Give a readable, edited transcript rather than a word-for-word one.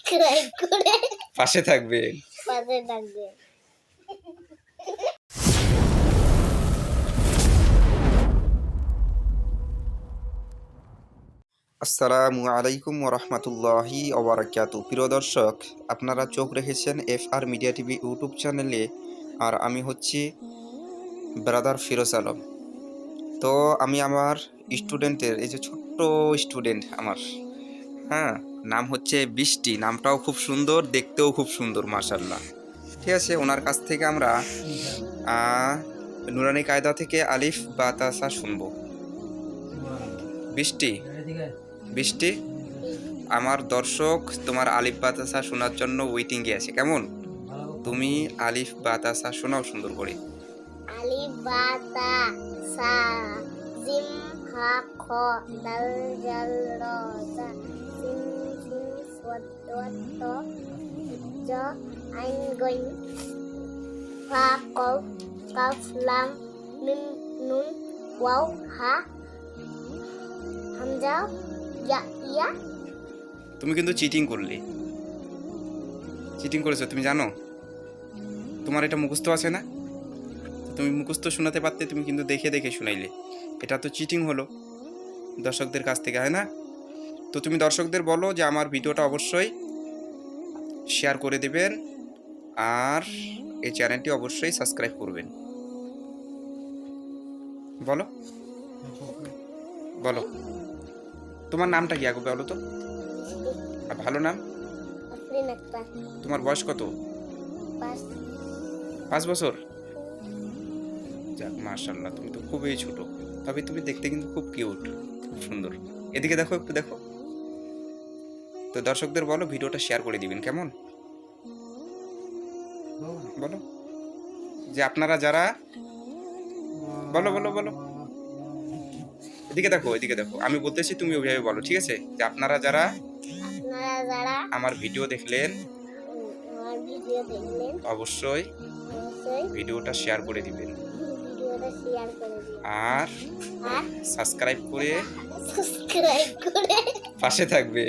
Subscribe করে পাশে থাকবেন। আসসালামু আলাইকুম ওয়া রাহমাতুল্লাহি ওয়া বারাকাতুহু। প্রিয় দর্শক, আপনারা চোখ রেখেছেন এফআর মিডিয়া টিভি ইউটিউব চ্যানেলে, আর আমি হচ্ছি ব্রাদার ফিরোজ আলম। তো আমি আমার স্টুডেন্টের, এই যে ছোট্ট স্টুডেন্ট আমার, হ্যাঁ, নাম হচ্ছে বৃষ্টি। নামটাও খুব সুন্দর, দেখতেও খুব সুন্দর, মাশাআল্লাহ। ঠিক আছে, ওনার কাছ থেকে আমরা নুরানি কায়দা থেকে আলিফ বা তাসা শুনবো। বৃষ্টি, বৃষ্টি, আমার দর্শক তোমার আলিফ বাতাসা শোনার জন্য ওয়েটিংয়ে আছে। কেমন? তুমি আলিফ বাতাসা শোনাও সুন্দর করে। আলিফ বা তা সা জিম হা খ দাল জাল র জা সিন সিন সাদ ওয়াত ত জ আইন গইন ফা কফ কাফ লাম মিম নুন ওয়াও হা হামজা ইয়া ইয়া। তুমি কিন্তু চিটিং করলে, চিটিং করেছো, তুমি জানো? তোমার এটা মুখস্থ আছে না? তুমি মুখস্থ শোনাতে পারতে, তুমি কিন্তু দেখে দেখে শুনাইলে। এটা তো চিটিং হলো দর্শকদের কাছ থেকে, হয় না? তো তুমি দর্শকদের বলো যে আমার ভিডিওটা অবশ্যই শেয়ার করে দেবেন, আর এই চ্যানেলটি অবশ্যই সাবস্ক্রাইব করবেন। বলো বলো, তোমার নামটা কি আগে বলো তো? আর ভালো নাম। আফরিন আক্তার। তোমার বয়স কত? 5 বছর। যাক, মাশাআল্লাহ, তুমি তো খুবই ছোট, তবে তুমি দেখতে কিন্তু খুব কিউট, খুব সুন্দর। এদিকে দেখো, একটু দেখো। তো দর্শকদের বলো ভিডিওটা শেয়ার করে দিবেন, কেমন? বলো যে আপনারা যারা, বলো বলো বলো, এদিকে দেখো, এদিকে দেখো, আমি বলতেছি, তুমি ওইভাবে বলো, ঠিক আছে? যে আপনারা যারা আমার ভিডিও দেখলেন অবশ্যই ভিডিওটা শেয়ার করে দিবেন, আর সাবস্ক্রাইব করে পাশে থাকবে।